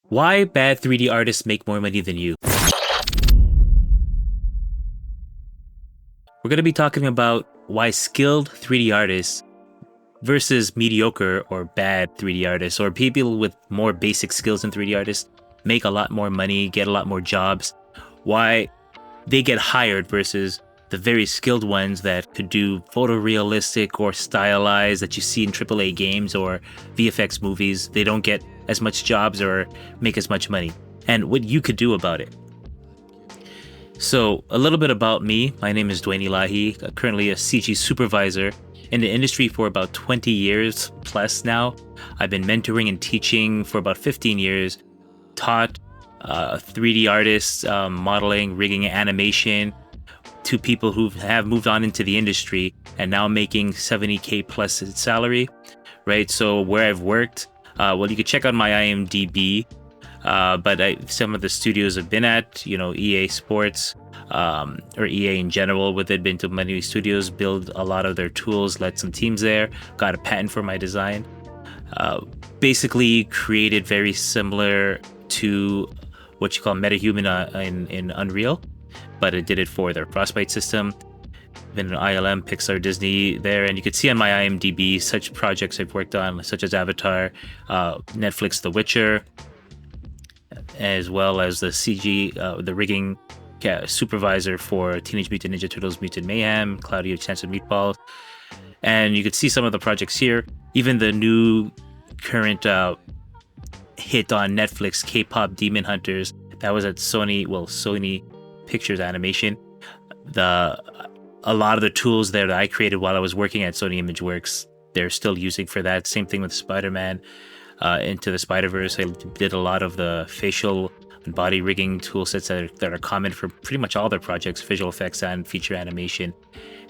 Why bad 3D artists make more money than you? We're going to be talking about why skilled 3D artists versus mediocre or bad 3D artists, or people with more basic skills in 3D artists, make a lot more money, get a lot more jobs, why they get hired versus the very skilled ones that could do photorealistic or stylized that you see in AAA games or VFX movies. They don't get as much jobs or make as much money, and what you could do about it. So a little bit about me. My name is Dwayne Elahie, currently a CG supervisor in the industry for about 20 years plus now. I've been mentoring and teaching for about 15 years, taught 3D artists, modeling, rigging, animation to people who have moved on into the industry and now making 70K plus salary, right? So where I've worked, well, you could check out my IMDb, but some of the studios I've been at, EA Sports, or EA in general, with it, been to many studios, build a lot of their tools, led some teams there, got a patent for my design. Basically created very similar to what you call MetaHuman in Unreal, but it did it for their Frostbite system. Been an ILM, Pixar, Disney there, and you can see on my IMDb such projects I've worked on, such as Avatar, Netflix, The Witcher, as well as the CG, the rigging supervisor for Teenage Mutant Ninja Turtles, Mutant Mayhem, Cloudy with Chance of Meatballs. And you can see some of the projects here, even the new current hit on Netflix, K-pop Demon Hunters, that was at Sony Pictures Animation. A lot of the tools there that I created while I was working at Sony ImageWorks, they're still using for that. Same thing with Spider-Man, Into the Spider-Verse. I did a lot of the facial and body rigging tool sets that are common for pretty much all their projects, visual effects and feature animation.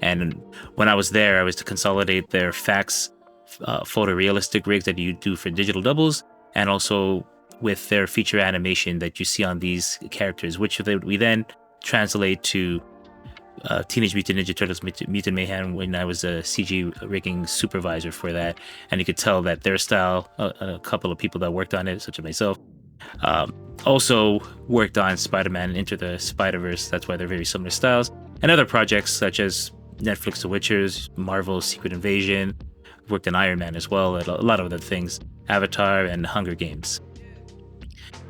And when I was there, I was to consolidate their fax photorealistic rigs that you do for digital doubles, and also with their feature animation that you see on these characters, which we then translate to Teenage Mutant Ninja Turtles, Mutant Mayhem, when I was a CG rigging supervisor for that. And you could tell that their style, a couple of people that worked on it, such as myself, also worked on Spider-Man Into the Spider-Verse. That's why they're very similar styles. And other projects such as Netflix, The Witchers, Marvel's Secret Invasion, worked in Iron Man as well, and a lot of other things, Avatar and Hunger Games.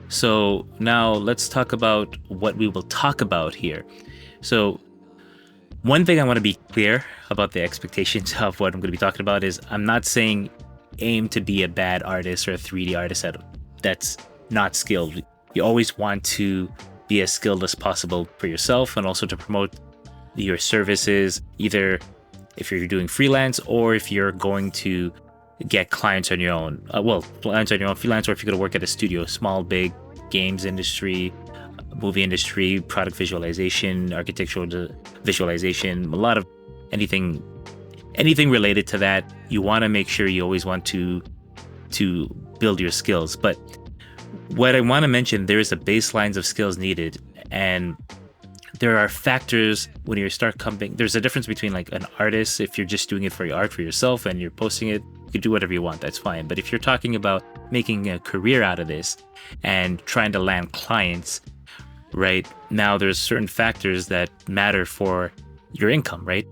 So now let's talk about what we will talk about here. So one thing I want to be clear about the expectations of what I'm going to be talking about is I'm not saying aim to be a bad artist or a 3D artist that's not skilled. You always want to be as skilled as possible for yourself, and also to promote your services, either if you're doing freelance or if you're going to get clients on your own. Clients on your own, freelance, or if you're going to work at a studio, small, big, games industry, movie industry, product visualization, architectural visualization, a lot of anything related to that. You want to make sure you always want to build your skills. But what I want to mention, there is a baselines of skills needed, and there are factors when you start coming. There's a difference between like an artist. If you're just doing it for your art for yourself and you're posting it, you can do whatever you want, that's fine. But if you're talking about making a career out of this and trying to land clients, right now, there's certain factors that matter for your income, right?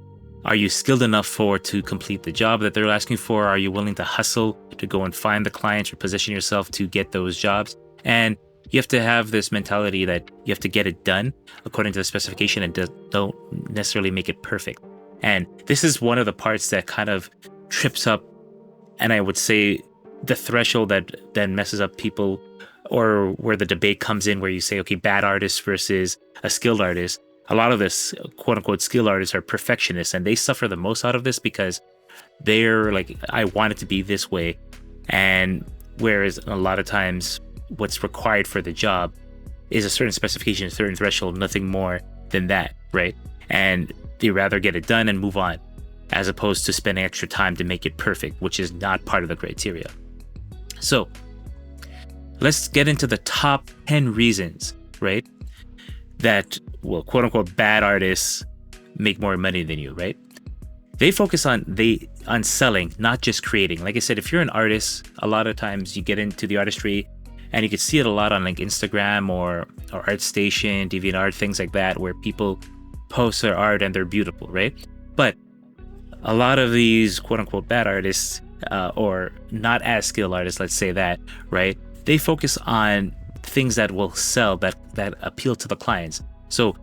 Are you skilled enough to complete the job that they're asking for? Are you willing to hustle to go and find the clients or position yourself to get those jobs? And you have to have this mentality that you have to get it done according to the specification and don't necessarily make it perfect. And this is one of the parts that kind of trips up, and I would say the threshold that then messes up people, or where the debate comes in, where you say, okay, bad artist versus a skilled artist. A lot of this quote unquote skilled artists are perfectionists, and they suffer the most out of this because they're like, I want it to be this way. And whereas a lot of times what's required for the job is a certain specification, a certain threshold, nothing more than that, right? And they rather get it done and move on, as opposed to spending extra time to make it perfect, which is not part of the criteria. So let's get into the top 10 reasons, right, that, well, quote unquote, bad artists make more money than you, right? They focus on selling, not just creating. Like I said, if you're an artist, a lot of times you get into the artistry And you can see it a lot on like Instagram or ArtStation, DeviantArt, things like that, where people post their art and they're beautiful, right? But a lot of these quote unquote bad artists, or not as skilled artists, let's say that, right? They focus on things that will sell, that appeal to the clients. So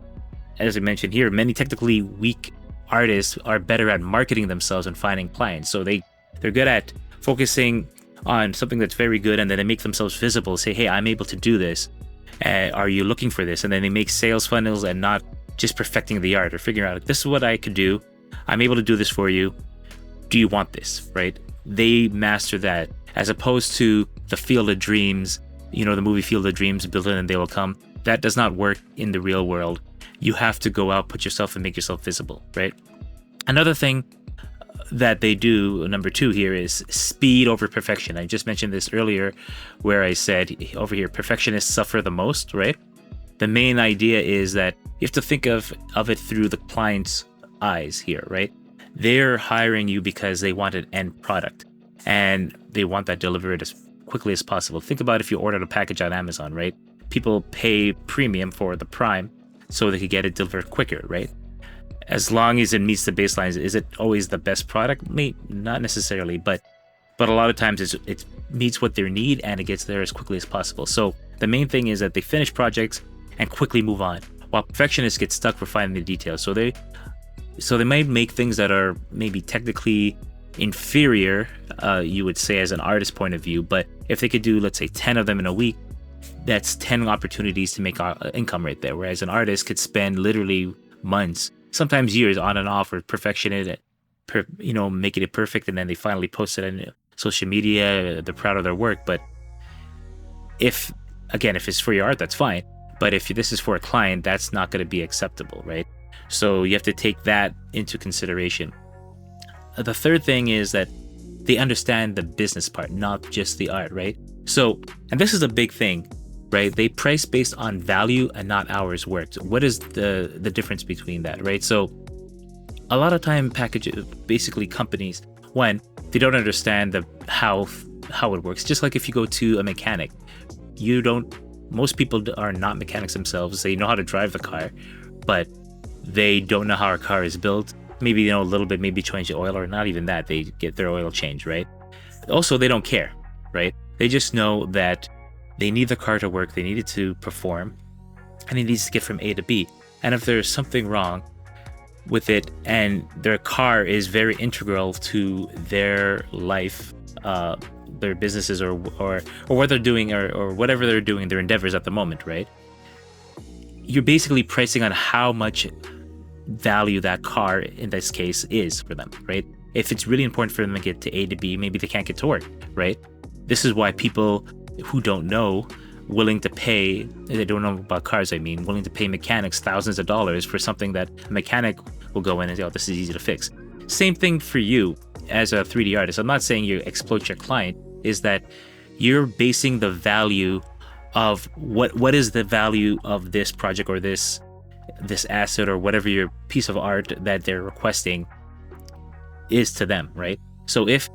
as I mentioned here, many technically weak artists are better at marketing themselves and finding clients. So they're good at focusing on something that's very good, and then they make themselves visible, say, hey, I'm able to do this. Are you looking for this? And then they make sales funnels and not just perfecting the art or figuring out, like, this is what I could do. I'm able to do this for you. Do you want this, right? They master that, as opposed to the Field of Dreams, the movie Field of Dreams, build it and they will come. That does not work in the real world. You have to go out, put yourself and make yourself visible, right? Another thing that they do, number 2 here, is speed over perfection. I just mentioned this earlier where I said over here, perfectionists suffer the most, right? The main idea is that you have to think of it through the client's eyes here, right? They're hiring you because they want an end product and they want that delivered as quickly as possible. Think about if you ordered a package on Amazon, right? People pay premium for the Prime so they could get it delivered quicker, right? As long as it meets the baselines. Is it always the best product? Not necessarily, but a lot of times it meets what they need and it gets there as quickly as possible. So the main thing is that they finish projects and quickly move on, while perfectionists get stuck refining the details. So they might make things that are maybe technically inferior, you would say, as an artist point of view, but if they could do, let's say, 10 of them in a week, that's 10 opportunities to make income right there. Whereas an artist could spend literally months, sometimes years, on and off, or perfection it, making it perfect, and then they finally post it on social media. They're proud of their work. But if it's for your art, that's fine. But if this is for a client, that's not going to be acceptable, right? So you have to take that into consideration. The third thing is that they understand the business part, not just the art, right? So, and this is a big thing, right? They price based on value and not hours worked. What is the difference between that, right? So a lot of time basically companies, when they don't understand how it works, just like if you go to a mechanic, most people are not mechanics themselves. They know how to drive the car, but they don't know how a car is built. Maybe they know a little bit, maybe change the oil, or not even that. They get their oil changed, right? Also, they don't care, right? They just know that they need the car to work, they need it to perform, and it needs to get from A to B. And if there's something wrong with it and their car is very integral to their life, their businesses, or what they're doing, or whatever they're doing, their endeavors at the moment, right? You're basically pricing on how much value that car, in this case, is for them, right? If it's really important for them to get to A to B, maybe they can't get to work, right? This is why people who don't know, willing to pay, they don't know about cars, willing to pay mechanics thousands of dollars for something that a mechanic will go in and say, oh, this is easy to fix. Same thing for you as a 3D artist. I'm not saying you exploit your client, is that you're basing the value of what is the value of this project or this asset or whatever your piece of art that they're requesting is to them, right? So if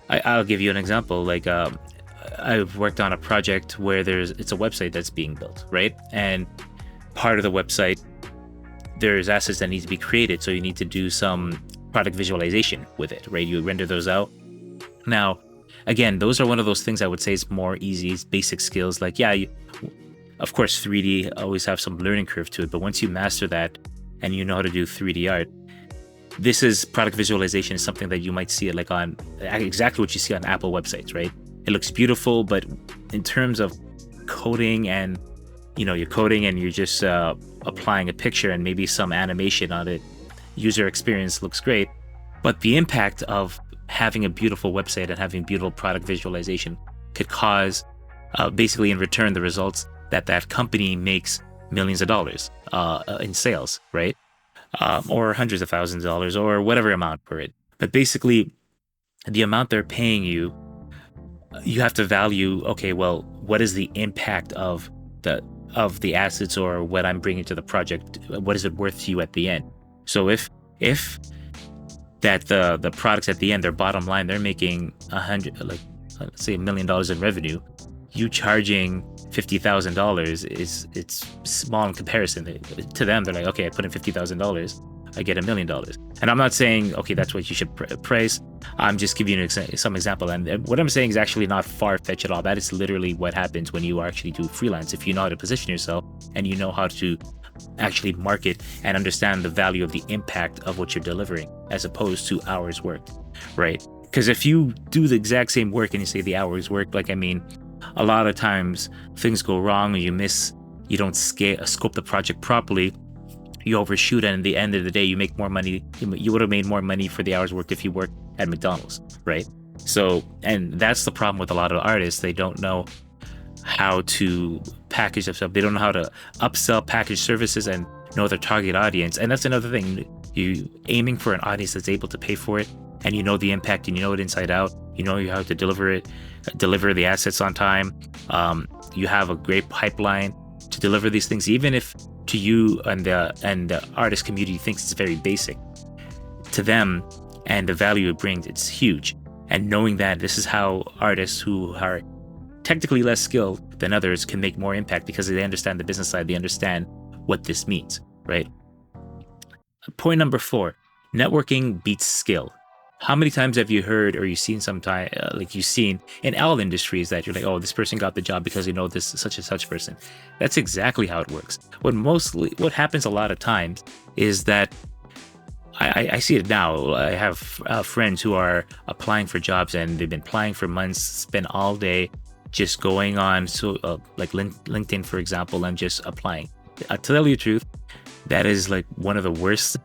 I'll give you an example, like I've worked on a project where it's a website that's being built, right? And part of the website, there's assets that need to be created, so you need to do some product visualization with it, right? You render those out. Now, again, those are one of those things I would say is more easy, it's basic skills. Like, of course, 3D always have some learning curve to it, but once you master that and you know how to do 3D art, this is product visualization is something that you might see it like on exactly what you see on Apple websites, right? It looks beautiful, but in terms of coding and, you're coding and you're just applying a picture and maybe some animation on it, user experience looks great, but the impact of having a beautiful website and having beautiful product visualization could cause, basically in return, the results that company makes millions of dollars in sales, right? Or hundreds of thousands of dollars or whatever amount for it. But basically, the amount they're paying you, you have to value, okay, well, what is the impact of the assets or what I'm bringing to the project? What is it worth to you at the end? So if that the products at the end, their bottom line, they're making let's say $1 million in revenue, you charging $50,000 it's small in comparison. To them, they're like, okay, I put in $50,000, I get $1 million. And I'm not saying, okay, that's what you should price. I'm just giving you some example. And what I'm saying is actually not far-fetched at all. That is literally what happens when you actually do freelance. If you know how to position yourself and you know how to actually market and understand the value of the impact of what you're delivering as opposed to hours worked, right? Because if you do the exact same work and you say the hours worked, like, I mean, a lot of times things go wrong or you don't scope the project properly, you overshoot, and at the end of the day, you make more money. You would have made more money for the hours worked if you worked at McDonald's, right? So, and that's the problem with a lot of artists. They don't know how to package themselves. They don't know how to upsell package services and know their target audience. And that's another thing. You aiming for an audience that's able to pay for it, and you know the impact, and you know it inside out. You know how to deliver the assets on time. You have a great pipeline to deliver these things, even if to you and the artist community thinks it's very basic. To them and the value it brings, it's huge. And knowing that this is how artists who are technically less skilled than others can make more impact because they understand the business side, they understand what this means, right? Point number 4, networking beats skill. How many times have you heard or you've seen sometime, like you've seen in all industries that you're like, oh, this person got the job because you know this such and such person. That's exactly how it works. What happens a lot of times is that I see it now. I have friends who are applying for jobs and they've been applying for months, spend all day just going on, like LinkedIn, for example, and just applying. To tell you the truth, that is like one of the worst.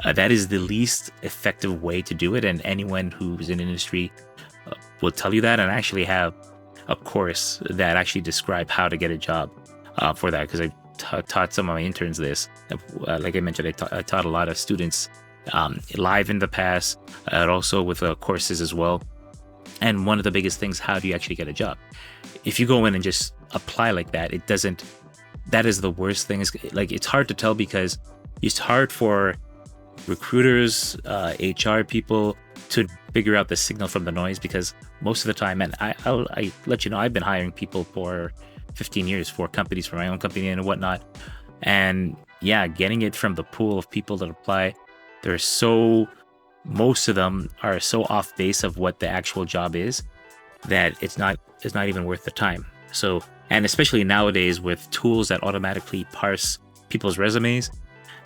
That is the least effective way to do it, and anyone who's in the industry will tell you that. And I actually have a course that actually describes how to get a job for that, because I taught some of my interns this. Like I mentioned, I taught a lot of students live in the past, and also with courses as well. And one of the biggest things, how do you actually get a job? If you go in and just apply like that, that is the worst thing. It's hard to tell because it's hard for recruiters, HR people to figure out the signal from the noise, because most of the time, and I'll let you know, I've been hiring people for 15 years for companies, for my own company and whatnot. And yeah, getting it from the pool of people that apply, most of them are so off base of what the actual job is that it's not even worth the time. So, and especially nowadays with tools that automatically parse people's resumes,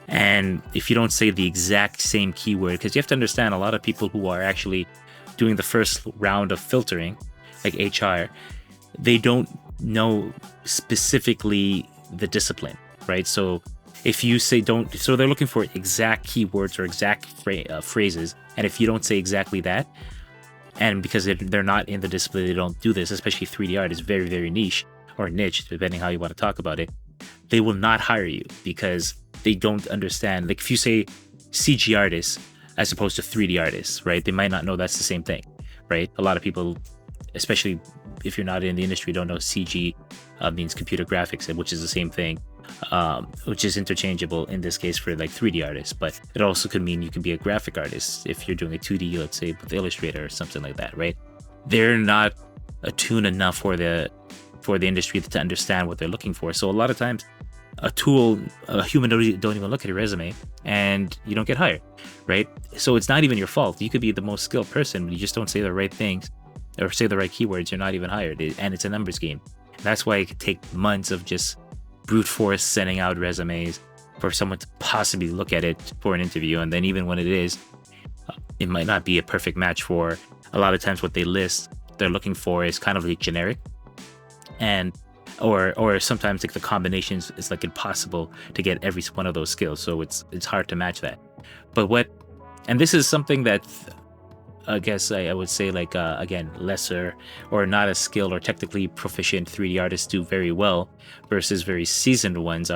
and if you don't say the exact same keyword, because you have to understand, a lot of people who are actually doing the first round of filtering, like HR, they don't know specifically the discipline, right? So if you say so they're looking for exact keywords or exact phrases, and if you don't say exactly that, and because they're not in the discipline, they don't do this, especially 3D art is very, very niche, or niche, depending how you want to talk about it, they will not hire you because they don't understand. Like if you say CG artists as opposed to 3D artists, right? They might not know that's the same thing, right? A lot of people, especially if you're not in the industry, don't know CG means computer graphics, which is the same thing, which is interchangeable in this case for like 3D artists. But it also could mean you can be a graphic artist if you're doing a 2D, let's say with Illustrator or something like that, right? They're not attuned enough for the industry to understand what they're looking for. So a lot of times a human don't even look at your resume and you don't get hired, right? So it's not even your fault. You could be the most skilled person, but you just don't say the right things or say the right keywords, you're not even hired. And it's a numbers game. That's why it could take months of just brute force sending out resumes for someone to possibly look at it for an interview. And then even when it is, it might not be a perfect match for a lot of times what they list. They're looking for is kind of like generic, and or sometimes like the combinations is like impossible to get every one of those skills. So it's hard to match that. But and this is something that I guess I would say like, again, lesser or not as skilled or technically proficient 3D artists do very well versus very seasoned ones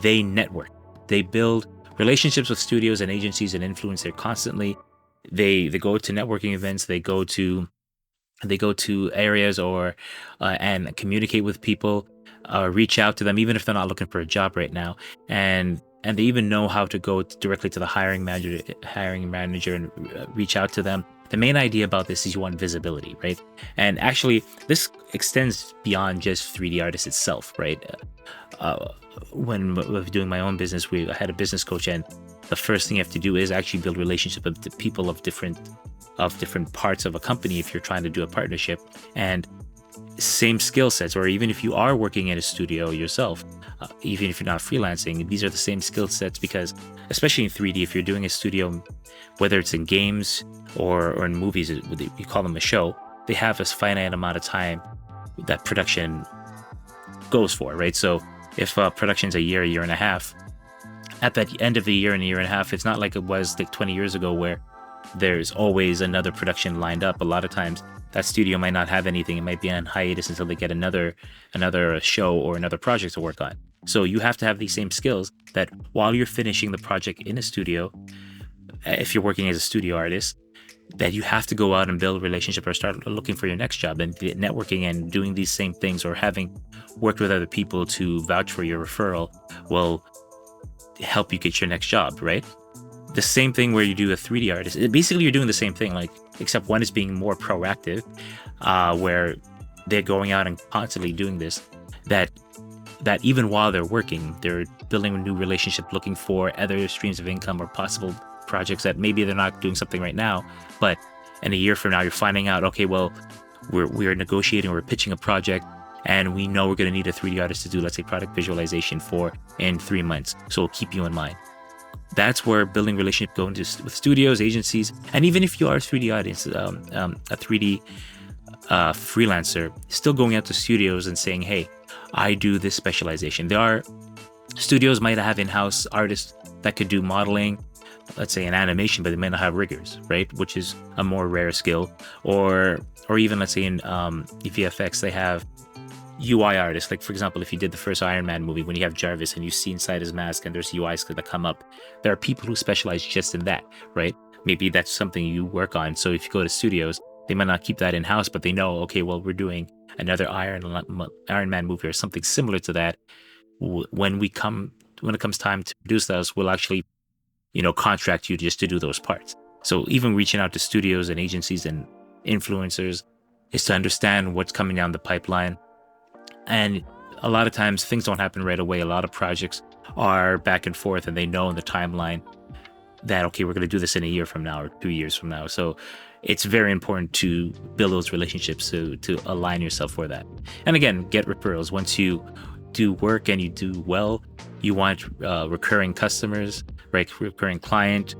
they network. They build relationships with studios and agencies and influence there constantly. They go to networking events, they go to areas or and communicate with people, reach out to them, even if they're not looking for a job right now. And they even know how to go directly to the hiring manager and reach out to them the main idea about this is you want visibility, right? And actually, this extends beyond just 3D artists itself, right? When I was doing my own business, I had a business coach, and the first thing you have to do is actually build relationships with the people of different parts of a company if you're trying to do a partnership. And same skill sets, or even if you are working in a studio yourself, even if you're not freelancing, these are the same skill sets, because especially in 3D, if you're doing a studio, whether it's in games or in movies, you call them a show, they have a finite amount of time that production goes for, right? So if production's a year and a half, at that end of the year and a year and a half, it's not like it was like 20 years ago where there's always another production lined up. A lot of times that studio might not have anything. It might be on hiatus until they get another show or another project to work on. So you have to have these same skills that while you're finishing the project in a studio, if you're working as a studio artist, that you have to go out and build a relationship or start looking for your next job, and networking and doing these same things, or having worked with other people to vouch for your referral will help you get your next job, right? The same thing where you do a 3D artist. Basically, you're doing the same thing, like, except one is being more proactive, where they're going out and constantly doing this, that even while they're working, they're building a new relationship, looking for other streams of income or possible projects that maybe they're not doing something right now, but in a year from now, you're finding out, okay, well, we're negotiating, we're pitching a project, and we know we're going to need a 3D artist to do, let's say, product visualization in 3 months. So we'll keep you in mind. That's where building relationship going with studios, agencies, and even if you are a 3D artist, a 3D freelancer, still going out to studios and saying, hey, I do this specialization. There are studios might have in-house artists that could do modeling, let's say, an animation, but they may not have riggers, right? Which is a more rare skill. Or even, let's say, in VFX, they have UI artists. Like, for example, if you did the first Iron Man movie, when you have Jarvis and you see inside his mask and there's UIs that come up, there are people who specialize just in that, right? Maybe that's something you work on. So if you go to studios, they might not keep that in-house, but they know, okay, well, we're doing another Iron Man movie or something similar to that. When it comes time to produce those, we'll actually, contract you just to do those parts. So even reaching out to studios and agencies and influencers is to understand what's coming down the pipeline. And a lot of times things don't happen right away. A lot of projects are back and forth, and they know in the timeline that, okay, we're going to do this in a year from now or 2 years from now. So it's very important to build those relationships to align yourself for that. And again, get referrals. Once you do work and you do well, you want recurring customers, right? Recurring client,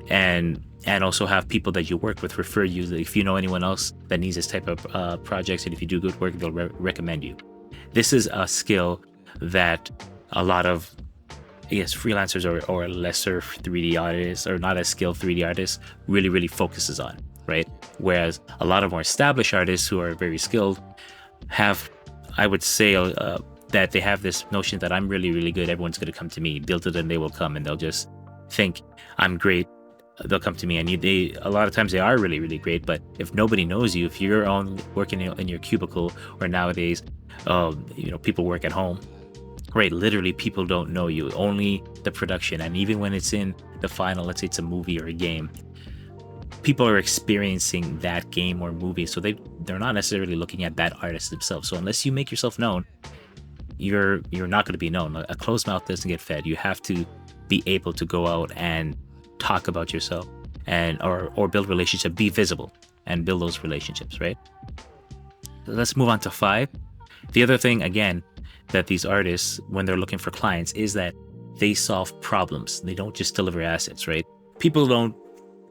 and also have people that you work with refer you. If you know anyone else that needs this type of projects, and if you do good work, they'll recommend you. This is a skill that a lot of, freelancers or lesser 3D artists, or not as skilled 3D artists, really, really focuses on, right? Whereas a lot of more established artists who are very skilled have, I would say, that they have this notion that I'm really, really good. Everyone's going to come to me. Build it and they will come, and they'll just think I'm great. They'll come to me, and a lot of times they are really, really great. But if nobody knows you, if you're working in your cubicle, or nowadays, people work at home, right? Literally, people don't know you. Only the production, and even when it's in the final, let's say it's a movie or a game, people are experiencing that game or movie, so they're not necessarily looking at that artist themselves. So unless you make yourself known, you're not going to be known. A closed mouth doesn't get fed. You have to be able to go out and talk about yourself, and or build relationships, be visible, and build those relationships, right? So let's move on to 5. The other thing, again, that these artists, when they're looking for clients, is that they solve problems. They don't just deliver assets, right?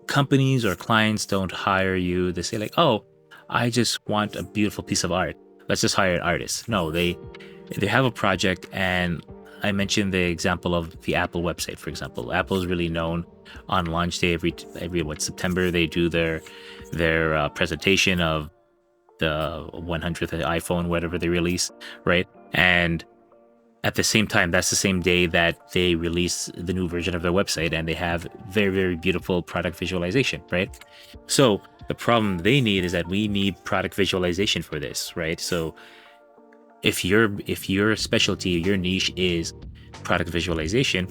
Companies or clients don't hire you. They say like, oh, I just want a beautiful piece of art. Let's just hire an artist. No, they have a project, and I mentioned the example of the Apple website, for example. Apple is really known on launch day every September. They do their presentation of the 100th iPhone, whatever they release, right? And at the same time, that's the same day that they release the new version of their website, and they have very, very beautiful product visualization, right? So the problem they need is that we need product visualization for this, right? So if your specialty, your niche is product visualization,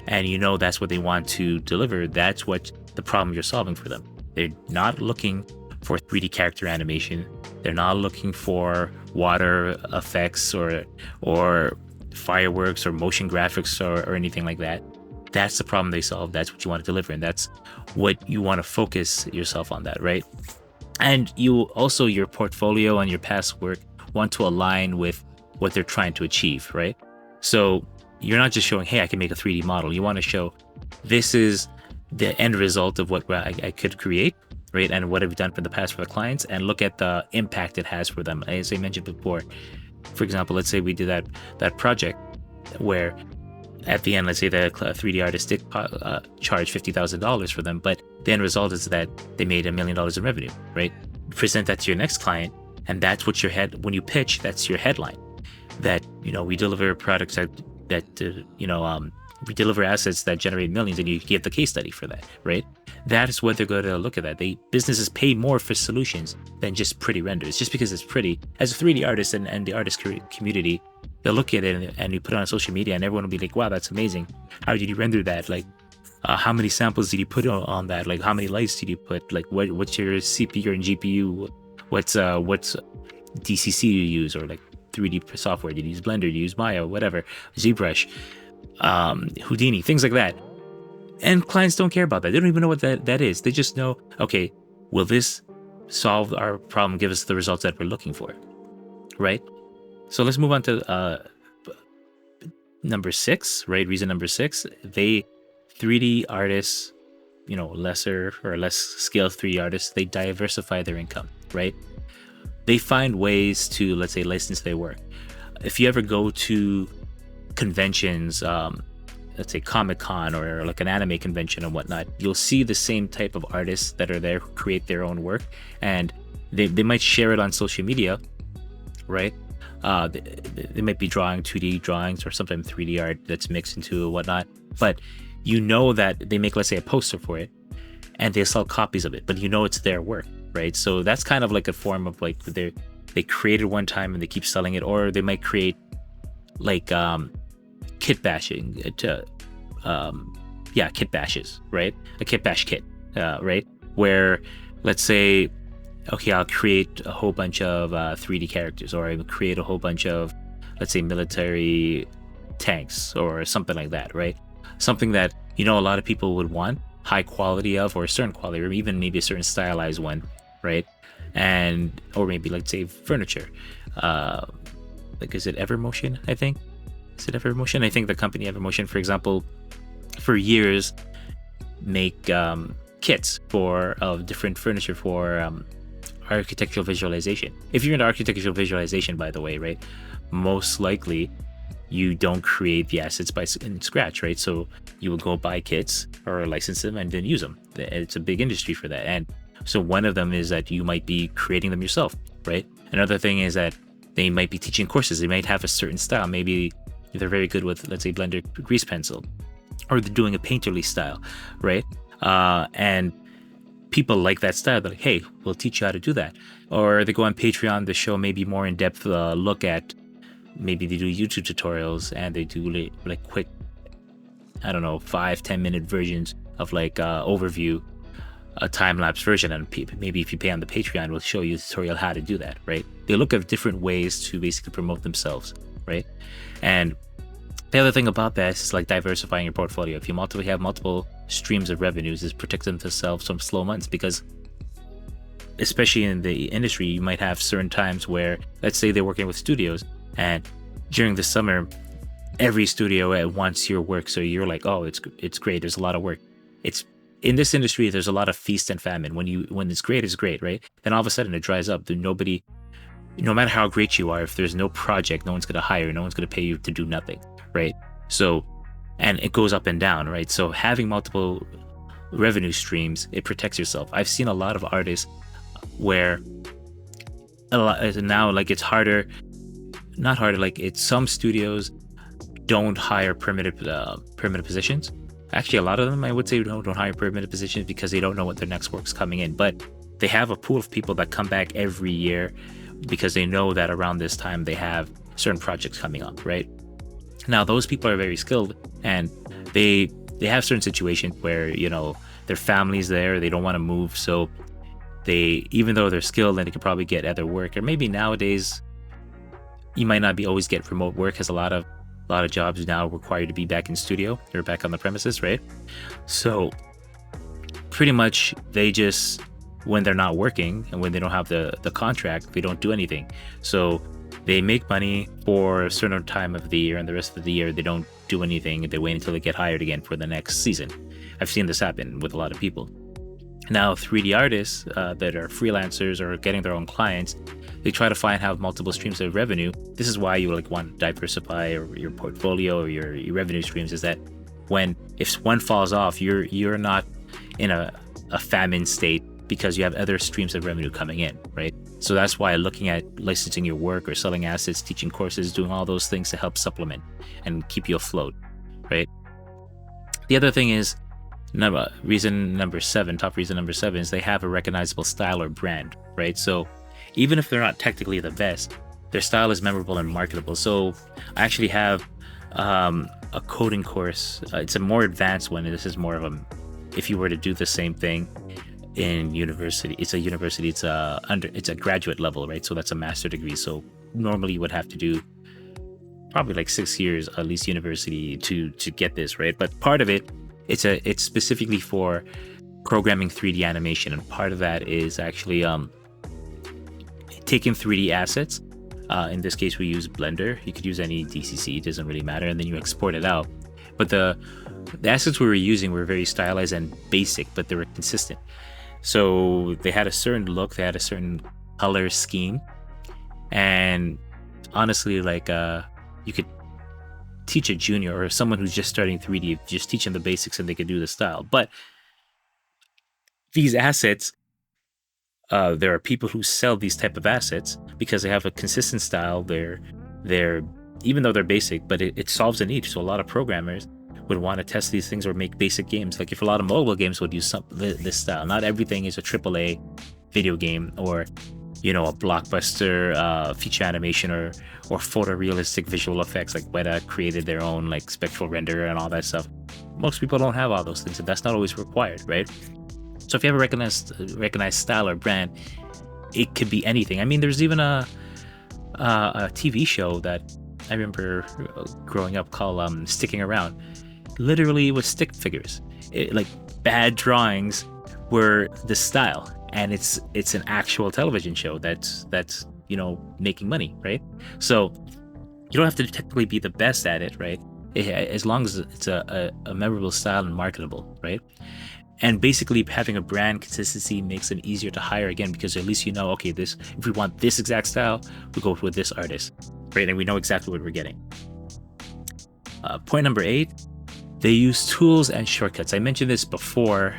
and that's what they want to deliver, that's what the problem you're solving for them. They're not looking for 3D character animation. They're not looking for water effects or fireworks or motion graphics or anything like that. That's the problem they solve. That's what you want to deliver, and that's what you want to focus yourself on, that, right? And you also, your portfolio and your past work want to align with what they're trying to achieve, right? So you're not just showing, hey, I can make a 3D model. You want to show this is the end result of what I could create, right? And what I've done for the past for the clients, and look at the impact it has for them. As I mentioned before, for example, let's say we did that project where at the end, let's say the 3D artist did charge $50,000 for them, but the end result is that they made $1 million in revenue, right? Present that to your next client, and that's what when you pitch, that's your headline. That, we deliver products we deliver assets that generate millions, and you give the case study for that, right? That is what they're going to look at. That businesses pay more for solutions than just pretty renders. Just because it's pretty, as a 3D artist and the artist community, they'll look at it and you put it on social media, and everyone will be like, wow, that's amazing. How did you render that? Like, how many samples did you put on that? Like, how many lights did you put? Like, what's your CPU and GPU? What's DCC you use, or like 3D software? Did you use Blender? Did you use Maya? Whatever, ZBrush, Houdini, things like that. And clients don't care about that. They don't even know what that is. They just know, okay, will this solve our problem, give us the results that we're looking for, right? So let's move on to number 6, right? Reason number 6, 3D artists, lesser or less skilled 3D artists, they diversify their income, right? They find ways to, let's say, license their work. If you ever go to conventions, let's say Comic-Con or like an anime convention and whatnot, you'll see the same type of artists that are there who create their own work, and they might share it on social media, right? They might be drawing 2D drawings or sometimes 3D art that's mixed into whatnot, but that they make, let's say, a poster for it, and they sell copies of it, but it's their work, right? So that's kind of like a form of like they created one time and they keep selling it. Or they might create like kit bashing, kit bashes, right? A kit bash kit, right? Where, let's say, okay, I'll create a whole bunch of 3D characters, or I'll create a whole bunch of, let's say, military tanks or something like that, right? Something that, a lot of people would want high quality of, or a certain quality, or even maybe a certain stylized one, right? Or maybe, like, say, furniture. Like, is it Evermotion, I think? Is it Evermotion? I think the company Evermotion, for example, for years, make kits of different furniture for architectural visualization. If you're into architectural visualization, by the way, right, most likely you don't create the assets in scratch, right? So you will go buy kits or license them and then use them. It's a big industry for that. And so one of them is that you might be creating them yourself, right? Another thing is that they might be teaching courses. They might have a certain style. Maybe they're very good with, let's say, Blender grease pencil, or they're doing a painterly style, right? And people like that style. They're like, hey, we'll teach you how to do that. Or they go on Patreon to show maybe more in-depth look at, maybe they do YouTube tutorials, and they do like quick, 5-10 minute versions of like overview, a time-lapse version. And maybe if you pay on the Patreon, we'll show you a tutorial how to do that, right? They look at different ways to basically promote themselves, right? And the other thing about that is like diversifying your portfolio. If you have multiple streams of revenues, it protects themselves from slow months, because especially in the industry, you might have certain times where, let's say, they're working with studios, and during the summer, every studio wants your work. So you're like, oh, it's great. There's a lot of work. It's in this industry, there's a lot of feast and famine. When it's great, right? Then all of a sudden it dries up. Nobody, no matter how great you are, if there's no project, no one's going to hire, no one's going to pay you to do nothing, right? So, and it goes up and down, right? So having multiple revenue streams, it protects yourself. I've seen a lot of artists where now, like, it's harder, not harder, like, it's some studios don't hire permanent positions. Actually, a lot of them, I would say, don't hire permanent positions because they don't know what their next work's coming in. But they have a pool of people that come back every year because they know that around this time they have certain projects coming up, right? Now, those people are very skilled, and they have certain situations where, their family's there, they don't want to move, so they, even though they're skilled and they could probably get other work, or maybe nowadays you might not be always get remote work, because a lot of jobs now require you to be back in studio or back on the premises, right? So pretty much they just, when they're not working and when they don't have the contract, they don't do anything. So they make money for a certain time of the year, and the rest of the year they don't do anything. They wait until they get hired again for the next season. I've seen this happen with a lot of people. Now 3D artists that are freelancers or getting their own clients, they try to have multiple streams of revenue. This is why you like want to diversify your portfolio or your revenue streams, is that if one falls off, you're not in a famine state, because you have other streams of revenue coming in, right? So that's why looking at licensing your work or selling assets, teaching courses, doing all those things to help supplement and keep you afloat, right? The other thing is, top reason number 7 is they have a recognizable style or brand, right? So even if they're not technically the best, their style is memorable and marketable. So I actually have a coding course. It's a more advanced one, and this is more of if you were to do the same thing in university, it's a graduate level, right? So that's a master degree. So normally you would have to do probably like 6 years at least university to get this, right? But part of it, it's specifically for programming 3D animation, and part of that is actually taking 3D assets. In this case, we use Blender. You could use any DCC, it doesn't really matter, and then you export it out. But the assets we were using were very stylized and basic, but they were consistent. So they had a certain look, they had a certain color scheme, and honestly, like you could teach a junior or someone who's just starting 3D, just teach them the basics and they could do the style. But these assets, there are people who sell these type of assets because they have a consistent style. They're even though they're basic, but it solves a need. So a lot of programmers would want to test these things or make basic games. Like if a lot of mobile games would use this style. Not everything is a AAA video game or, you know, a blockbuster feature animation or photorealistic visual effects. Like Weta created their own like spectral render and all that stuff. Most people don't have all those things, and that's not always required, right? So if you have a recognized style or brand, it could be anything. I mean, there's even a TV show that I remember growing up called Sticking Around. Literally, it was stick figures. Like bad drawings were the style, and it's an actual television show that's you know, making money, right? So you don't have to technically be the best at it, right? As long as it's a memorable style and marketable, right? And basically having a brand consistency makes them easier to hire again, because at least you know, okay, if we want this exact style, we go with this artist, right? And we know exactly what we're getting. Point number 8, they use tools and shortcuts. I mentioned this before,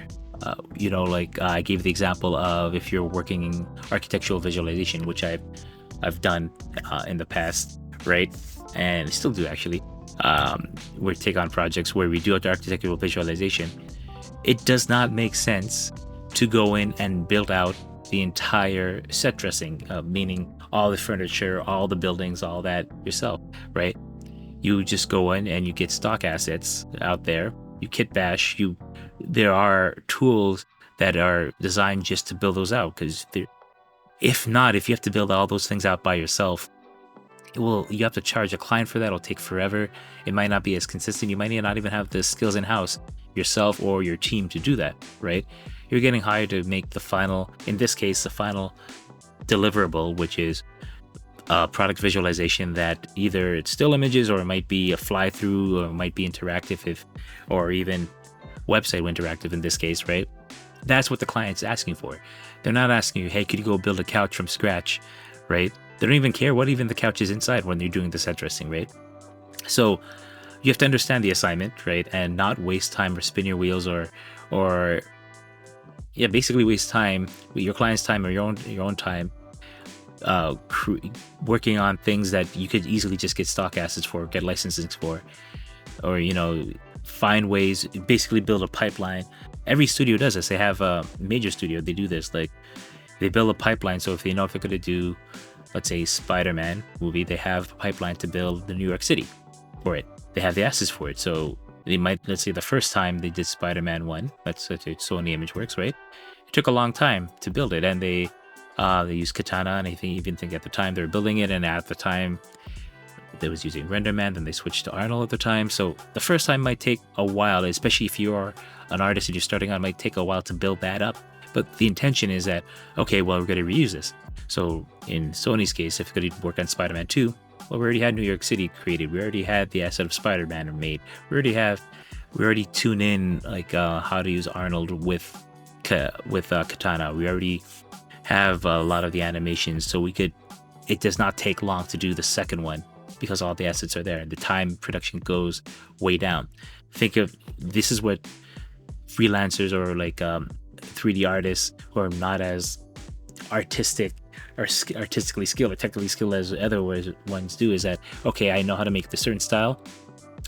you know, like I gave the example of if you're working in architectural visualization, which I've done in the past, right? And I still do actually. We take on projects where we do architectural visualization. It does not make sense to go in and build out the entire set dressing, meaning all the furniture, all the buildings, all that yourself, right? You just go in and you get stock assets out there, you kit bash, there are tools that are designed just to build those out, because if you have to build all those things out by yourself, you have to charge a client for that. It'll take forever. It might not be as consistent. You might not even have the skills in-house yourself or your team to do that, right? You're getting hired to make the final deliverable, which is a product visualization that either it's still images, or it might be a fly-through, or it might be interactive, or even website interactive in this case, right? That's what the client's asking for. They're not asking you, hey, could you go build a couch from scratch, right? They don't even care what even the couch is inside when you're doing the set dressing, right? So you have to understand the assignment, right? And not waste time or spin your wheels or basically waste time, your client's time or your own time, working on things that you could easily just get stock assets for, get licensing for, or, you know, find ways, basically build a pipeline. Every studio does this. They have a major studio, they do this. Like they build a pipeline. So if they know if they're going to do, let's say, Spider-Man movie, they have a pipeline to build the New York City for it. They have the assets for it. So they might, let's say the first time they did Spider-Man 1, that's Sony ImageWorks, right? It took a long time to build it, and they used Katana, and I even think at the time they were building it, and at the time they was using RenderMan, then they switched to Arnold at the time. So the first time might take a while, especially if you're an artist and you're starting out, it might take a while to build that up. But the intention is that, okay, well, we're going to reuse this. So in Sony's case, if you're going to work on Spider-Man 2, well, we already had New York City created. We already had the asset of Spider-Man made. We already tune in like how to use Arnold with Katana. We already have a lot of the animations, so it does not take long to do the second one because all the assets are there and the time production goes way down. Think of this is what freelancers or like 3D artists who are not as artistic or artistically skilled or technically skilled as other ones do, is that, okay, I know how to make this certain style.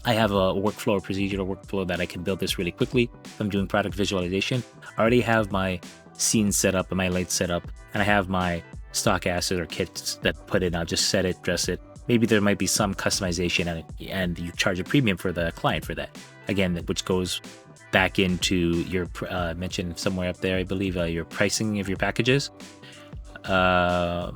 I have a workflow or procedural workflow that I can build this really quickly. If I'm doing product visualization, I already have my scene set up and my lights set up, and I have my stock asset or kits that put in. I'll just set it, dress it. Maybe there might be some customization and you charge a premium for the client for that. Again, which goes back into your mentioned somewhere up there, I believe, your pricing of your packages. The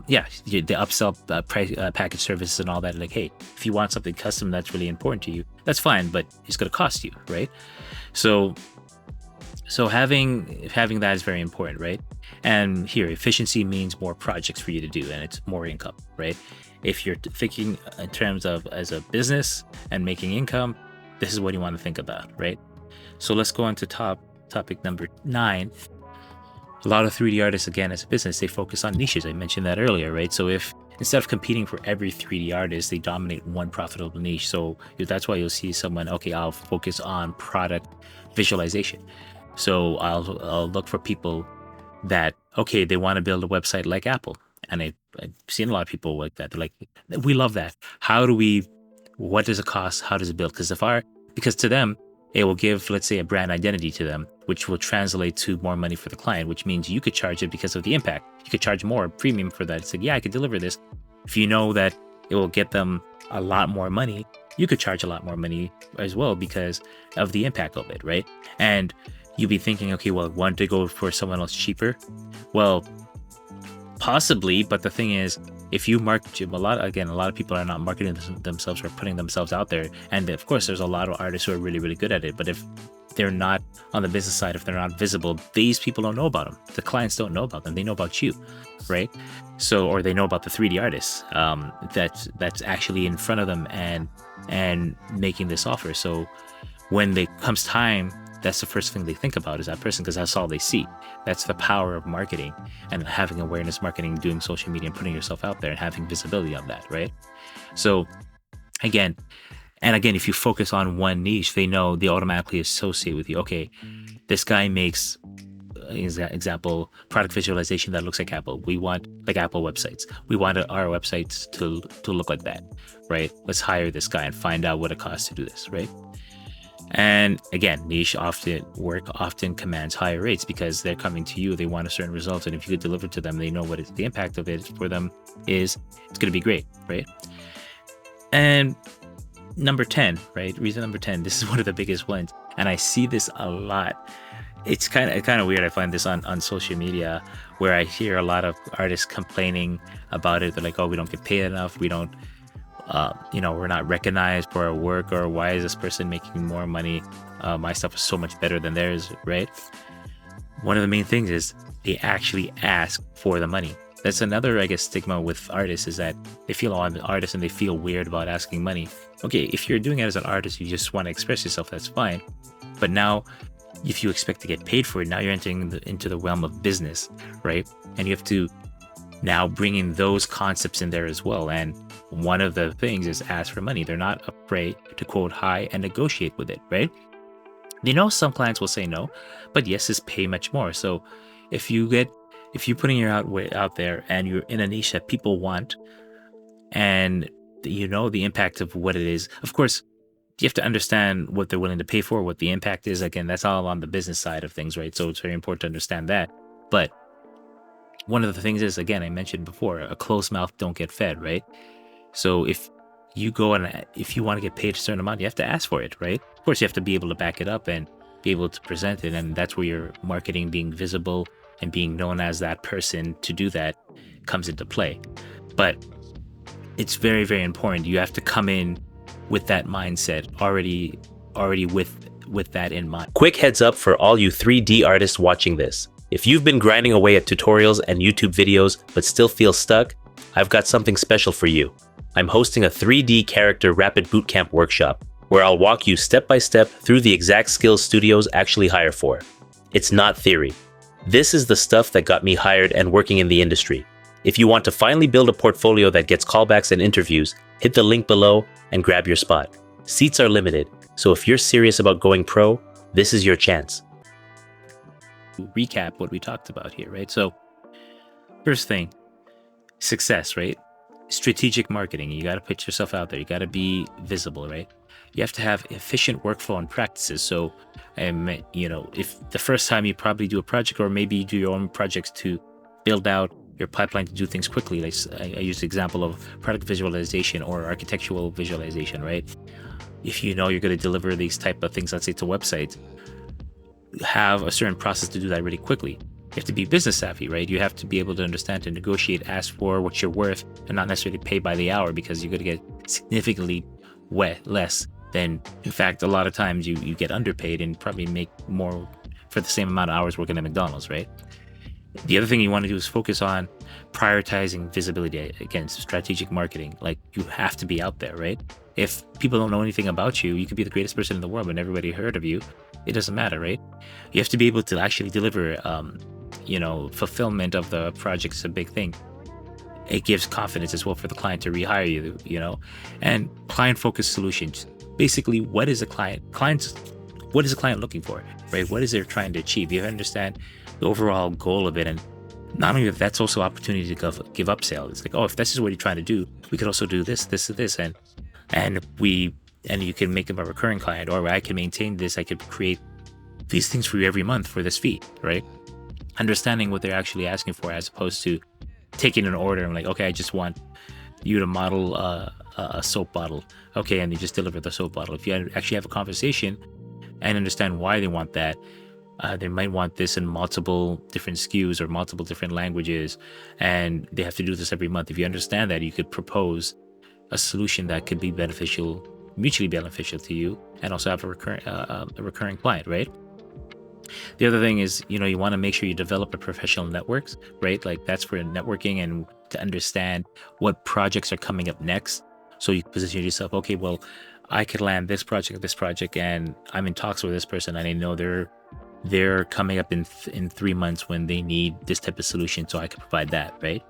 upsell price, package services and all that. Like, hey, if you want something custom that's really important to you, that's fine, but it's going to cost you, right? So having that is very important, right? And here, efficiency means more projects for you to do, and it's more income, right? If you're thinking in terms of as a business and making income, this is what you want to think about, right? So let's go on to topic number 9. A lot of 3D artists, again, as a business, they focus on niches. I mentioned that earlier, right? So if instead of competing for every 3D artist, they dominate one profitable niche. So that's why you'll see someone, okay, I'll focus on product visualization. So I'll look for people that, okay, they want to build a website like Apple. And I've seen a lot of people like that. They're like, we love that. What does it cost? How does it build? Because to them, it will give, let's say, a brand identity to them, which will translate to more money for the client, which means you could charge it because of the impact. You could charge more premium for that. It's like, yeah, I could deliver this. If you know that it will get them a lot more money, you could charge a lot more money as well because of the impact of it, right? And you'd be thinking, okay, well, want to go for someone else cheaper? Well, possibly, but the thing is, if you market a lot of people are not marketing themselves or putting themselves out there. And of course, there's a lot of artists who are really, really good at it. But if they're not on the business side, if they're not visible, these people don't know about them. The clients don't know about them. They know about you, right? So, or they know about the 3D artists that's actually in front of them and making this offer. So when it comes time, that's the first thing they think about is that person, because that's all they see. That's the power of marketing and having awareness marketing, doing social media and putting yourself out there and having visibility on that, right? So again, if you focus on one niche, they automatically associate with you. Okay, this guy makes, example, product visualization that looks like Apple. We want like Apple websites. We want our websites to look like that, right? Let's hire this guy and find out what it costs to do this, right? And again, niche often commands higher rates because they're coming to you. They want a certain result, and if you could deliver to them, they know what the impact of it for them is. It's going to be great, right? And number 10, right? Reason number 10. This is one of the biggest ones, and I see this a lot. It's kind of weird. I find this on social media where I hear a lot of artists complaining about it. They're like, "Oh, we don't get paid enough. We don't." We're not recognized for our work, or why is this person making more money? My stuff is so much better than theirs, right? One of the main things is they actually ask for the money. That's another, I guess, stigma with artists is that they feel, oh, I'm an artist, and they feel weird about asking money. Okay, if you're doing it as an artist, you just want to express yourself, that's fine. But now, if you expect to get paid for it, now you're entering into the realm of business, right? And you have to now bring in those concepts in there as well. And one of the things is ask for money. They're not afraid to quote high and negotiate with it, right? They know some clients will say no, but yes is pay much more. So if you're putting your out there and you're in a niche that people want, and you know the impact of what it is, of course, you have to understand what they're willing to pay for, what the impact is. Again, that's all on the business side of things, right? So it's very important to understand that. But one of the things is, again, I mentioned before, a closed mouth don't get fed, right? So if you go and if you want to get paid a certain amount, you have to ask for it, right? Of course, you have to be able to back it up and be able to present it. And that's where your marketing, being visible and being known as that person to do that, comes into play. But it's very, very important. You have to come in with that mindset already with that in mind. Quick heads up for all you 3D artists watching this. If you've been grinding away at tutorials and YouTube videos but still feel stuck, I've got something special for you. I'm hosting a 3D character rapid bootcamp workshop where I'll walk you step by step through the exact skills studios actually hire for. It's not theory. This is the stuff that got me hired and working in the industry. If you want to finally build a portfolio that gets callbacks and interviews, hit the link below and grab your spot. Seats are limited, so if you're serious about going pro, this is your chance. Recap what we talked about here, right? So first thing, success, right? Strategic marketing. You got to put yourself out there. You got to be visible, right? You have to have efficient workflow and practices. So, if the first time you probably do a project, or maybe you do your own projects to build out your pipeline to do things quickly. Like I use the example of product visualization or architectural visualization, right? If you know you're going to deliver these type of things, let's say to websites, have a certain process to do that really quickly. You have to be business savvy, right? You have to be able to understand to negotiate, ask for what you're worth, and not necessarily pay by the hour, because you're going to get significantly less than, in fact, a lot of times you get underpaid and probably make more for the same amount of hours working at McDonald's, right? The other thing you want to do is focus on prioritizing visibility. Again, strategic marketing. Like, you have to be out there, right? If people don't know anything about you, you could be the greatest person in the world, but everybody heard of you. It doesn't matter, right? You have to be able to actually deliver, fulfillment of the project is a big thing. It gives confidence as well for the client to rehire you, and client-focused solutions. Basically, what is a client looking for, right? What is they trying to achieve? You understand the overall goal of it, and not only that, that's also opportunity to give upsell. It's like, oh, if this is what you're trying to do, we could also do this, and you can make them a recurring client, or I can maintain this. I could create these things for you every month for this fee, right? Understanding what they're actually asking for, as opposed to taking an order and like, okay, I just want you to model a soap bottle. Okay, and you just deliver the soap bottle. If you actually have a conversation and understand why they want that, they might want this in multiple different SKUs or multiple different languages, and they have to do this every month. If you understand that, you could propose a solution that could be mutually beneficial to you, and also have a recurring client, right? The other thing is, you want to make sure you develop a professional networks, right? Like, that's for networking and to understand what projects are coming up next. So you position yourself, okay, well, I could land this project, and I'm in talks with this person, and I know they're coming up in 3 months when they need this type of solution, so I can provide that, right?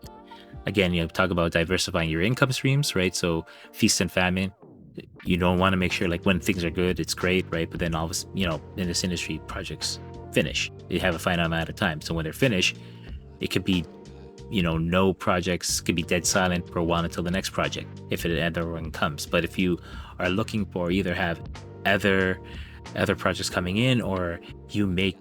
Again, talk about diversifying your income streams, right? So feast and famine. You don't want to make sure, like, when things are good, it's great, right? But then all of a sudden, in this industry, projects finish. They have a finite amount of time. So when they're finished, it could be, no projects, could be dead silent for a while until the next project, if another one comes. But if you are looking for either have other projects coming in, or you make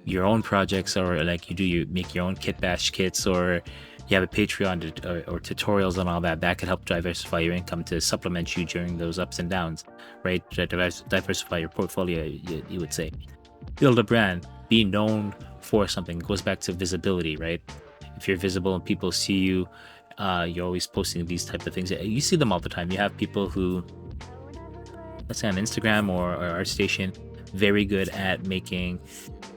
your own projects, or like you make your own kit bash kits, or you have a Patreon or tutorials and all that could help diversify your income to supplement you during those ups and downs, right? To diversify your portfolio, you would say. Build a brand, be known for something. It goes back to visibility, right? If you're visible and people see you, you're always posting these type of things. You see them all the time. You have people who, let's say on Instagram or ArtStation, very good at making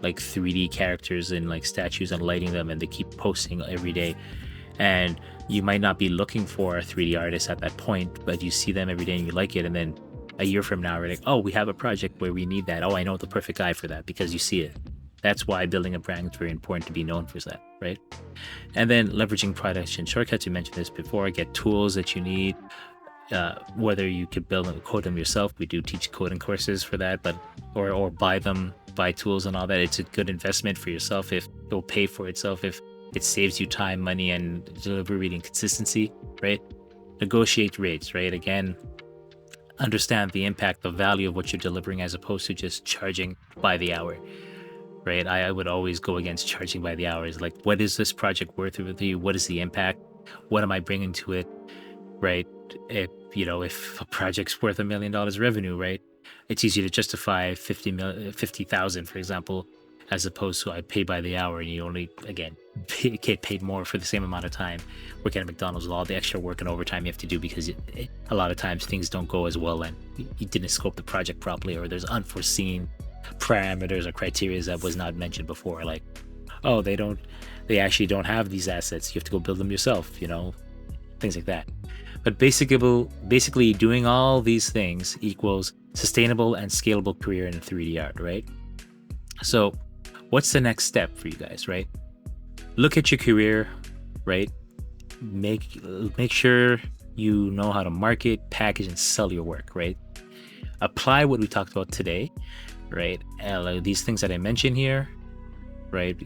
like 3D characters and like statues and lighting them, and they keep posting every day. And you might not be looking for a 3D artist at that point, but you see them every day and you like it, and then a year from now we're like, oh, we have a project where we need that. Oh, I know the perfect guy for that, because you see it. That's why building a brand is very important, to be known for that, right? And then leveraging production shortcuts. You mentioned this before. Get tools that you need, whether you could build and code them yourself. We do teach coding courses for that, but or buy tools and all that. It's a good investment for yourself if it'll pay for itself, if it saves you time, money, and delivery and consistency, right? Negotiate rates, right? Again, understand the impact, the value of what you're delivering, as opposed to just charging by the hour, right? I would always go against charging by the hour. It's like, what is this project worth with you? What is the impact? What am I bringing to it, right? if a project's worth $1 million revenue, right? It's easy to justify 50,000, for example, as opposed to I pay by the hour, and you only get paid more for the same amount of time working at McDonald's with all the extra work and overtime you have to do because a lot of times things don't go as well and you didn't scope the project properly, or there's unforeseen parameters or criteria that was not mentioned before, like, oh, they actually don't have these assets, you have to go build them yourself, things like that. But basically doing all these things equals sustainable and scalable career in 3D art, right? So what's the next step for you guys, right? Look at your career, right? Make sure you know how to market, package, and sell your work, right? Apply what we talked about today, right? These things that I mentioned here, right?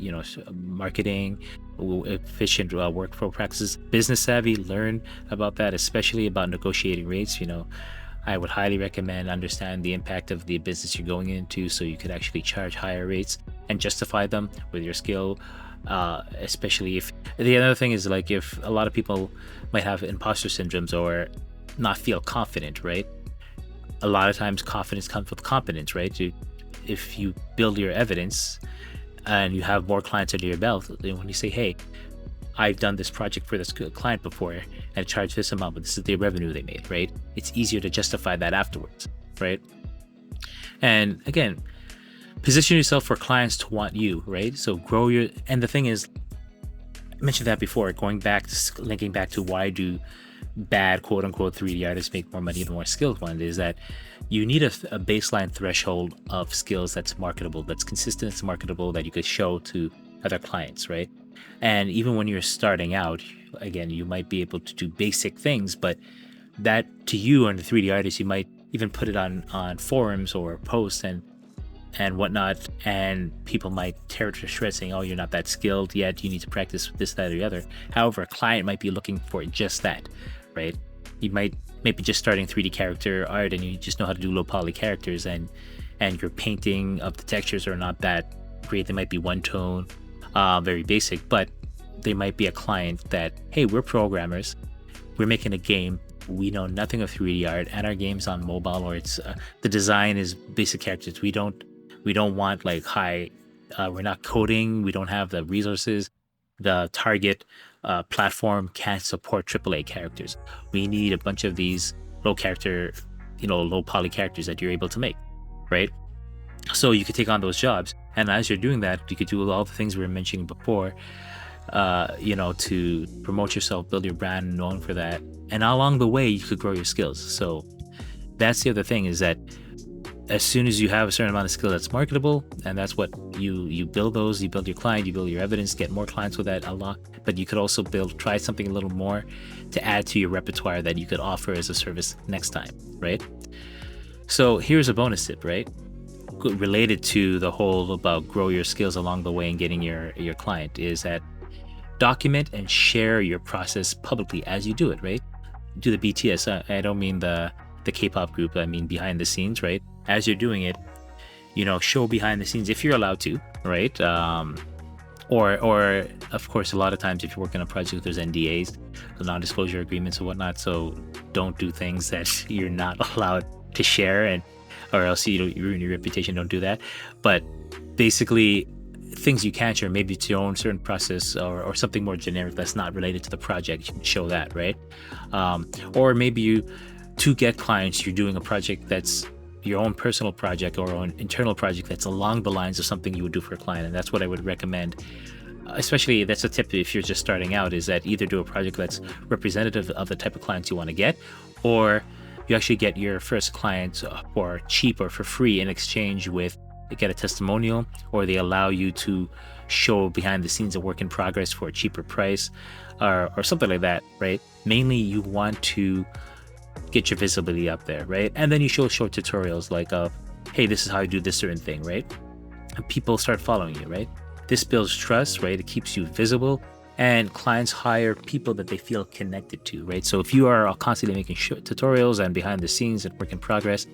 Marketing, efficient workflow practices, business savvy, learn about that, especially about negotiating rates. I would highly recommend understand the impact of the business you're going into so you could actually charge higher rates and justify them with your skill. Especially if the other thing is, like, if a lot of people might have imposter syndromes or not feel confident, right? A lot of times confidence comes with competence, right? If you build your evidence and you have more clients under your belt, then when you say, hey, I've done this project for this client before and charged this amount, but this is the revenue they made, right? It's easier to justify that afterwards, right? And again, position yourself for clients to want you, right? So and the thing is, I mentioned that before, linking back to why do bad quote unquote 3D artists make more money than more skilled ones, is that you need a baseline threshold of skills that's marketable, that's consistent, it's marketable, that you could show to other clients, right? And even when you're starting out, again, you might be able to do basic things, but that to you and the 3D artist, you might even put it on forums or posts and whatnot, and people might tear it to shreds saying, oh, you're not that skilled yet, you need to practice this, that, or the other. However, a client might be looking for just that, right? You might be just starting 3D character art and you just know how to do low poly characters, and your painting of the textures are not that great. They might be one tone, very basic, but they might be a client that, hey, we're programmers, we're making a game, we know nothing of 3D art, and our game's on mobile, or it's the design is basic characters. We don't want like high, we're not coding, we don't have the resources, the target platform can't support AAA characters. We need a bunch of these low poly characters that you're able to make, right? So you could take on those jobs, and as you're doing that, you could do all the things we were mentioning before, to promote yourself, build your brand, known for that, and along the way you could grow your skills. So that's the other thing, is that as soon as you have a certain amount of skill that's marketable, and that's what you build those, you build your client, you build your evidence, get more clients with that a lot. But you could also try something a little more to add to your repertoire that you could offer as a service next time, right? So here's a bonus tip, right? Related to the whole about grow your skills along the way and getting your client, is that document and share your process publicly as you do it, right? Do the BTS. I don't mean the K-pop group, I mean behind the scenes, right? As you're doing it, show behind the scenes if you're allowed to, right? Or of course, a lot of times if you're working on a project, there's NDAs, non-disclosure agreements and whatnot, so don't do things that you're not allowed to share, or else you ruin your reputation. Don't do that. But basically, things you can share, maybe it's your own certain process or something more generic that's not related to the project, you can show that, right? Or maybe to get clients, you're doing a project that's your own personal project or own internal project that's along the lines of something you would do for a client. And that's what I would recommend. Especially, that's a tip if you're just starting out, is that either do a project that's representative of the type of clients you want to get, or you actually get your first clients for cheap or for free in exchange with get a testimonial, or they allow you to show behind the scenes a work in progress for a cheaper price, or something like that, right? Mainly you want to get your visibility up there, right? And then you show short tutorials like, hey, this is how you do this certain thing, right? And people start following you, right? This builds trust, right? It keeps you visible, and clients hire people that they feel connected to, right? So if you are constantly making short tutorials and behind the scenes and work in progress,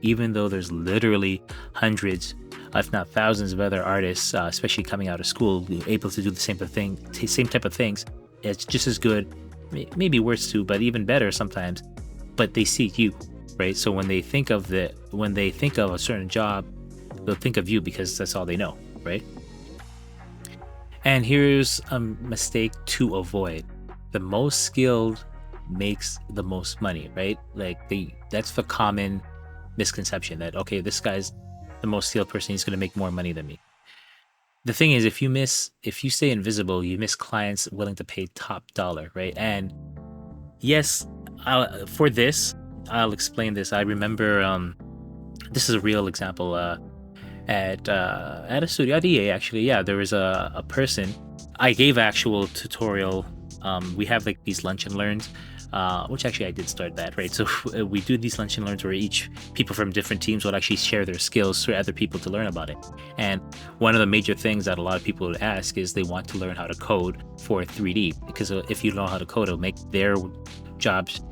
even though there's literally hundreds, if not thousands of other artists, especially coming out of school, able to do the same type of things, it's just as good, maybe worse too, but even better sometimes but they see you, right? So when they think of a certain job, they'll think of you because that's all they know, right? And here's a mistake to avoid. The most skilled makes the most money, right? Like that's the common misconception that, okay, this guy's the most skilled person, he's going to make more money than me. The thing is, if you stay invisible, you miss clients willing to pay top dollar, right? And yes, for this, I'll explain this. I remember, this is a real example. At a studio at EA, actually, yeah, there was a person. I gave actual tutorial. We have like these lunch and learns, which actually I did start that, right? So we do these lunch and learns where each people from different teams would actually share their skills for other people to learn about it. And one of the major things that a lot of people would ask is they want to learn how to code for 3D, because if you know how to code, it'll make their jobs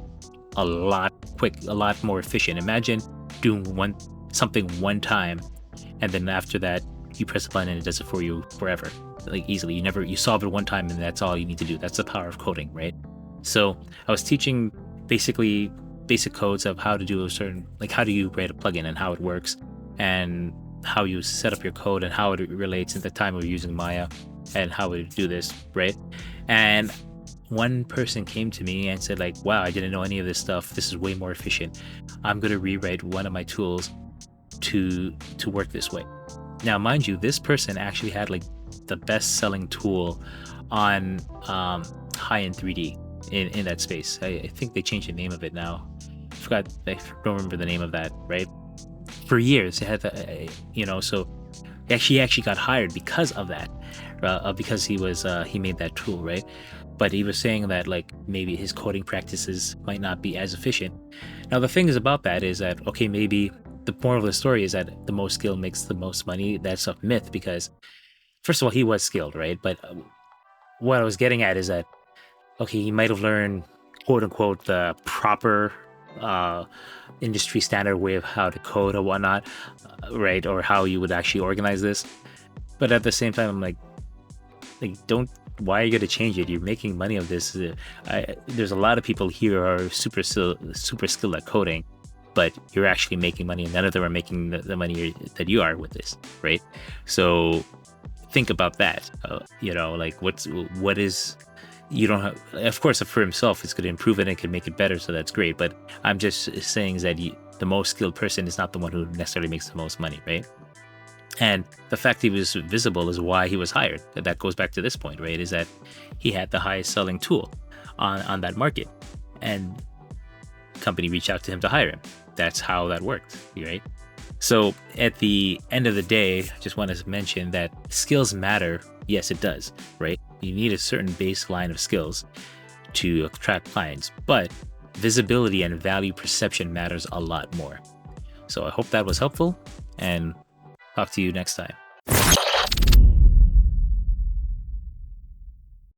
a lot more efficient. Imagine doing something one time, and then after that you press a button and it does it for you forever, like easily. You solve it one time and that's all you need to do. That's the power of coding, right? So I was teaching basically basic codes of how to do how do you write a plugin and how it works, and how you set up your code and how it relates. At the time we were using Maya, and how we do this, right? And one person came to me and said like, wow, I didn't know any of this stuff. This is way more efficient. I'm going to rewrite one of my tools to work this way. Now, mind you, this person actually had like the best selling tool on high-end 3D in that space. I think they changed the name of it now. I don't remember the name of that, right? For years, it had so he actually got hired because of that, because he made that tool, right? But he was saying that like maybe his coding practices might not be as efficient. Now, the thing is about that is that, okay, maybe the moral of the story is that the most skilled makes the most money. That's a myth, because first of all, he was skilled, right? But what I was getting at is that, okay, he might have learned, quote unquote, the proper industry standard way of how to code or whatnot, right? Or how you would actually organize this. But at the same time, I'm like why are you going to change it? You're making money of this. There's a lot of people here who are super skilled at coding, but you're actually making money, and none of them are making the money that you are with this, right? So think about that. What is, you don't have, of course, for himself, it's going to improve it and can make it better, so that's great. But I'm just saying that the most skilled person is not the one who necessarily makes the most money, right? And the fact he was visible is why he was hired. That goes back to this point, right? Is that he had the highest selling tool on that market, and the company reached out to him to hire him. That's how that worked, right? So at the end of the day, I just want to mention that skills matter. Yes, it does, right? You need a certain baseline of skills to attract clients, but visibility and value perception matters a lot more. So I hope that was helpful, and talk to you next time.